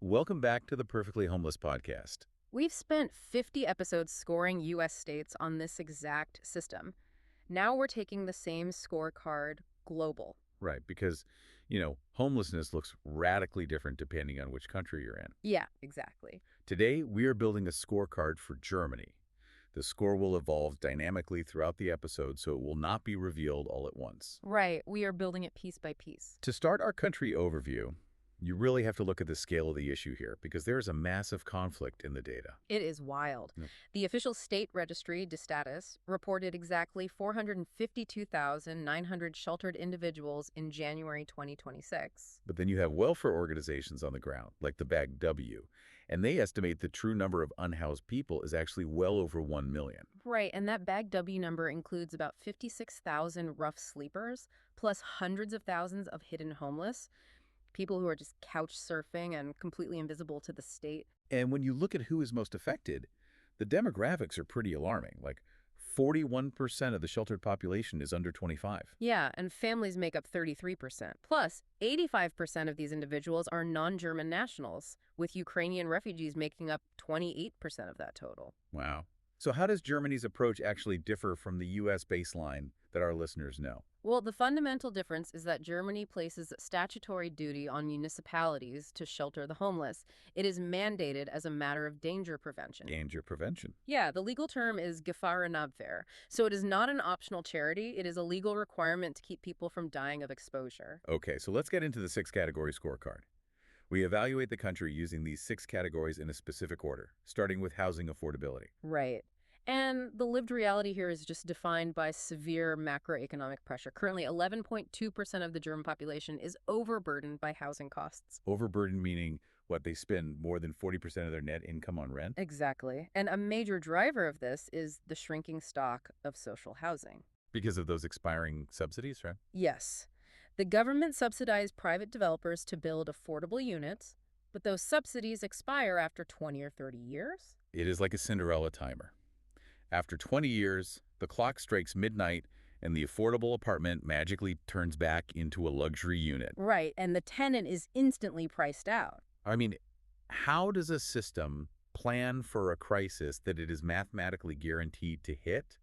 Welcome back to the Perfectly Homeless podcast. We've spent 50 episodes scoring U.S. states on this exact system. Now we're taking the same scorecard global. Right, because, homelessness looks radically different depending on which country you're in. Yeah, exactly. Today, we are building a scorecard for Germany. The score will evolve dynamically throughout the episode, so it will not be revealed all at once. Right, we are building it piece by piece. To start our country overview, you really have to look at the scale of the issue here, because there is a massive conflict in the data. It is wild. Yep. The official state registry, de Status, reported exactly 452,900 sheltered individuals in January 2026. But then you have welfare organizations on the ground, like the Bag W, and they estimate the true number of unhoused people is actually well over 1 million. Right, and that Bag W number includes about 56,000 rough sleepers, plus hundreds of thousands of hidden homeless, people who are just couch surfing and completely invisible to the state. And when you look at who is most affected, the demographics are pretty alarming. Like 41% of the sheltered population is under 25. Yeah, and families make up 33%. Plus, 85% of these individuals are non-German nationals, with Ukrainian refugees making up 28% of that total. Wow. So how does Germany's approach actually differ from the U.S. baseline that our listeners know? Well, the fundamental difference is that Germany places statutory duty on municipalities to shelter the homeless. It is mandated as a matter of danger prevention. Danger prevention. Yeah, the legal term is Gefahrenabwehr. So it is not an optional charity. It is a legal requirement to keep people from dying of exposure. Okay, so let's get into the 6-category scorecard. We evaluate the country using these 6 categories in a specific order, starting with housing affordability. Right. And the lived reality here is just defined by severe macroeconomic pressure. Currently, 11.2% of the German population is overburdened by housing costs. Overburden meaning what, they spend more than 40% of their net income on rent? Exactly. And a major driver of this is the shrinking stock of social housing. Because of those expiring subsidies, right? Yes. The government subsidized private developers to build affordable units, but those subsidies expire after 20 or 30 years. It is like a Cinderella timer. After 20 years, the clock strikes midnight and the affordable apartment magically turns back into a luxury unit. Right, and the tenant is instantly priced out. I mean, how does a system plan for a crisis that it is mathematically guaranteed to hit?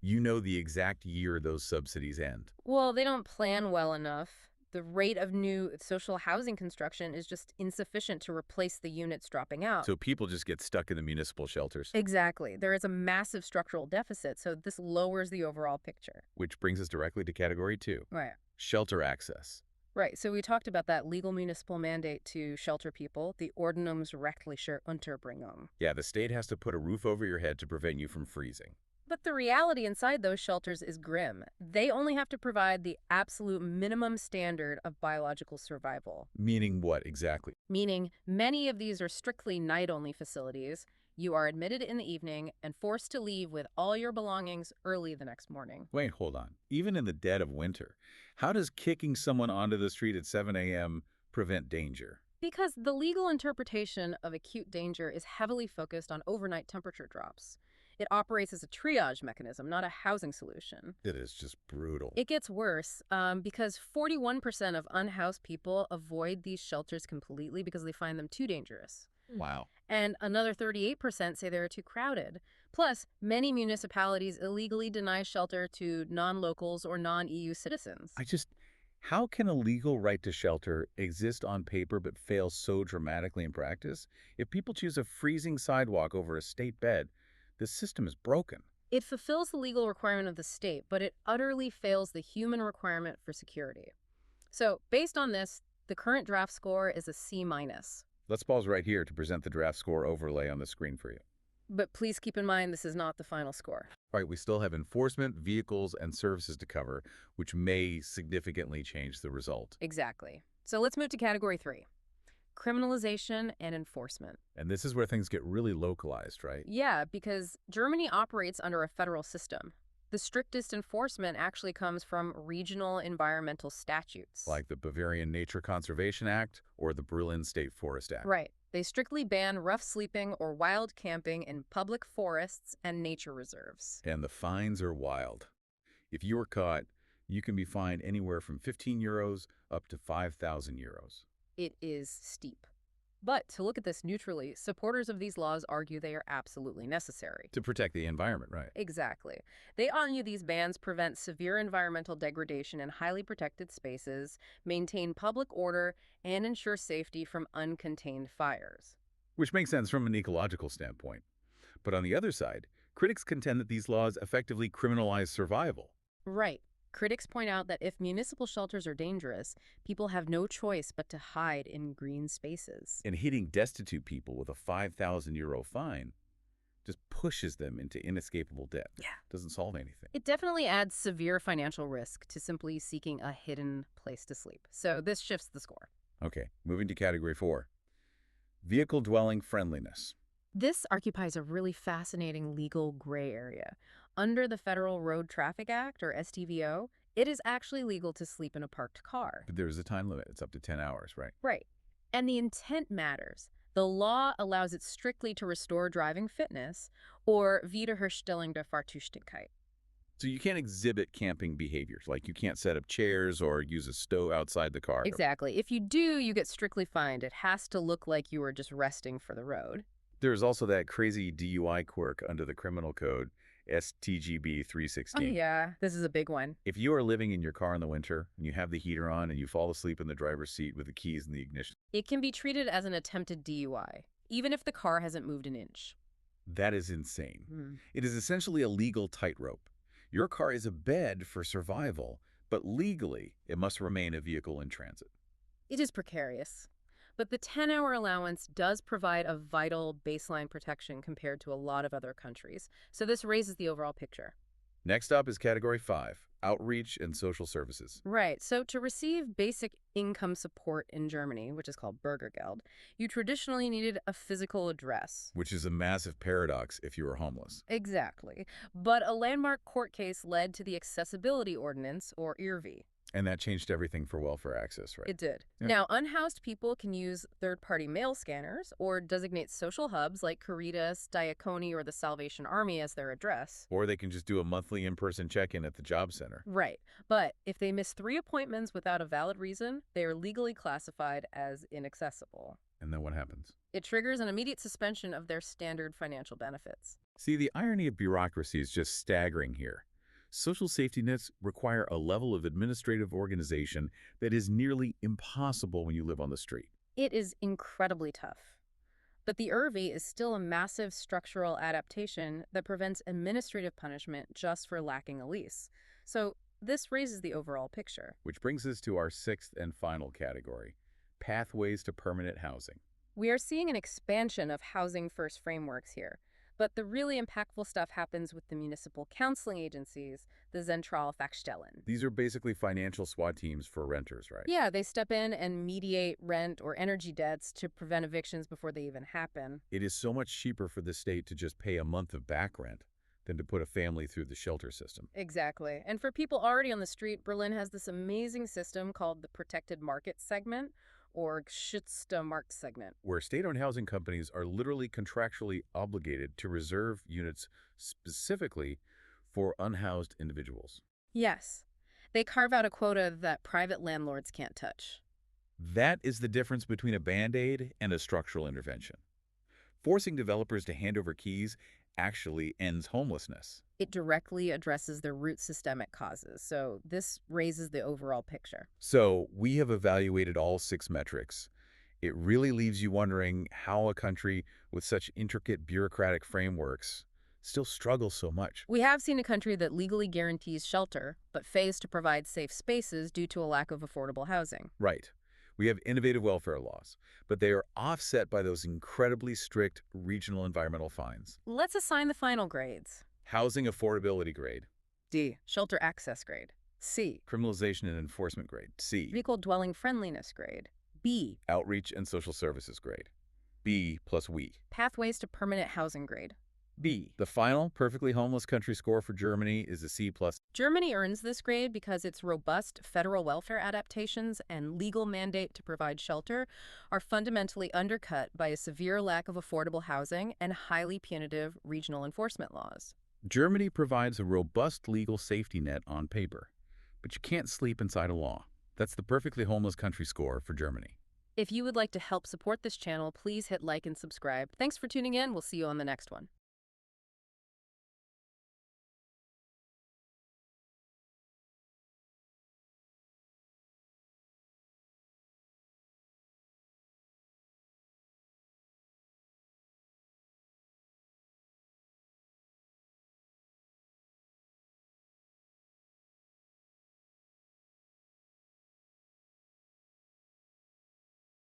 You know the exact year those subsidies end. Well, they don't plan well enough. The rate of new social housing construction is just insufficient to replace the units dropping out. So people just get stuck in the municipal shelters. Exactly. There is a massive structural deficit, so this lowers the overall picture. Which brings us directly to category 2, Right. shelter access. Right, so we talked about that legal municipal mandate to shelter people, the Ordnungsrechtliche Unterbringung. Yeah, the state has to put a roof over your head to prevent you from freezing. But the reality inside those shelters is grim. They only have to provide the absolute minimum standard of biological survival. Meaning what exactly? Meaning, many of these are strictly night-only facilities. You are admitted in the evening and forced to leave with all your belongings early the next morning. Wait, hold on. Even in the dead of winter, how does kicking someone onto the street at 7 a.m. prevent danger? Because the legal interpretation of acute danger is heavily focused on overnight temperature drops. It operates as a triage mechanism, not a housing solution. It is just brutal. It gets worse because 41% of unhoused people avoid these shelters completely because they find them too dangerous. Wow. And another 38% say they're too crowded. Plus, many municipalities illegally deny shelter to non-locals or non-EU citizens. How can a legal right to shelter exist on paper but fail so dramatically in practice? If people choose a freezing sidewalk over a state bed, the system is broken. It fulfills the legal requirement of the state, but it utterly fails the human requirement for security. So, based on this, the current draft score is a C-. Let's pause right here to present the draft score overlay on the screen for you. But please keep in mind this is not the final score. All right, we still have enforcement, vehicles, and services to cover, which may significantly change the result. Exactly. So let's move to category 3. Criminalization and enforcement. And this is where things get really localized, right? Yeah, because Germany operates under a federal system. The strictest enforcement actually comes from regional environmental statutes. Like the Bavarian Nature Conservation Act or the Berlin State Forest Act. Right. They strictly ban rough sleeping or wild camping in public forests and nature reserves. And the fines are wild. If you are caught, you can be fined anywhere from 15 euros up to 5,000 euros. It is steep. But to look at this neutrally, supporters of these laws argue they are absolutely necessary. To protect the environment, right? Exactly. They argue these bans prevent severe environmental degradation in highly protected spaces, maintain public order, and ensure safety from uncontained fires. Which makes sense from an ecological standpoint. But on the other side, critics contend that these laws effectively criminalize survival. Right. Critics point out that if municipal shelters are dangerous, people have no choice but to hide in green spaces. And hitting destitute people with a €5,000 fine just pushes them into inescapable debt. Yeah. Doesn't solve anything. It definitely adds severe financial risk to simply seeking a hidden place to sleep. So this shifts the score. Okay, moving to category 4. Vehicle dwelling friendliness. This occupies a really fascinating legal gray area. Under the Federal Road Traffic Act, or STVO, it is actually legal to sleep in a parked car. But there's a time limit. It's up to 10 hours, right? Right. And the intent matters. The law allows it strictly to restore driving fitness or Wiederherstellung der Fahrtüchtigkeit. So you can't exhibit camping behaviors, like you can't set up chairs or use a stove outside the car. Exactly. If you do, you get strictly fined. It has to look like you were just resting for the road. There's also that crazy DUI quirk under the criminal code, STGB Oh, 316. yeah. This is a big one. If you are living in your car in the winter and you have the heater on and you fall asleep in the driver's seat with the keys in the ignition, It can be treated as an attempted DUI, even if the car hasn't moved an inch. that is insane. Hmm. It is essentially a legal tightrope. Your car is a bed for survival, but legally, it must remain a vehicle in transit. It is precarious. But the 10-hour allowance does provide a vital baseline protection compared to a lot of other countries. So this raises the overall picture. Next up is category 5, outreach and social services, Right. So to receive basic income support in Germany, which is called Bürgergeld, you traditionally needed a physical address. which is a massive paradox if you are homeless. Exactly. But a landmark court case led to the Accessibility Ordinance, or IRV. And that changed everything for welfare access, right? It did. Yeah. Now, unhoused people can use third-party mail scanners or designate social hubs like Caritas, Diakoni, or the Salvation Army as their address. Or they can just do a monthly in-person check-in at the job center. Right. But if they miss 3 appointments without a valid reason, they are legally classified as inaccessible. And then what happens? It triggers an immediate suspension of their standard financial benefits. See, the irony of bureaucracy is just staggering here. Social safety nets require a level of administrative organization that is nearly impossible when you live on the street. It is incredibly tough. But the IRV is still a massive structural adaptation that prevents administrative punishment just for lacking a lease. So this raises the overall picture. Which brings us to our 6th and final category, pathways to permanent housing. We are seeing an expansion of housing first frameworks here. But the really impactful stuff happens with the municipal counseling agencies, the Zentralfachstellen. These are basically financial SWAT teams for renters, right? Yeah, they step in and mediate rent or energy debts to prevent evictions before they even happen. It is so much cheaper for the state to just pay a month of back rent than to put a family through the shelter system. Exactly. And for people already on the street, Berlin has this amazing system called the Protected Market Segment, or Geschützte Marktsegment. Where state-owned housing companies are literally contractually obligated to reserve units specifically for unhoused individuals. Yes. They carve out a quota that private landlords can't touch. That is the difference between a Band-Aid and a structural intervention. Forcing developers to hand over keys actually ends homelessness. It directly addresses the root systemic causes, so this raises the overall picture. So we have evaluated all 6 metrics. It really leaves you wondering how a country with such intricate bureaucratic frameworks still struggles so much. We have seen a country that legally guarantees shelter, but fails to provide safe spaces due to a lack of affordable housing. Right. We have innovative welfare laws, but they are offset by those incredibly strict regional environmental fines. Let's assign the final grades. Housing affordability grade, D. Shelter access grade. C. criminalization and enforcement grade, C. Vehicle dwelling friendliness grade. B. Outreach and social services grade, B plus we. Pathways to permanent housing grade. B. The final perfectly homeless country score for Germany is a C plus. Germany earns this grade because its robust federal welfare adaptations and legal mandate to provide shelter are fundamentally undercut by a severe lack of affordable housing and highly punitive regional enforcement laws. Germany provides a robust legal safety net on paper, but you can't sleep inside a law. That's the perfectly homeless country score for Germany. If you would like to help support this channel, please hit like and subscribe. Thanks for tuning in. We'll see you on the next one.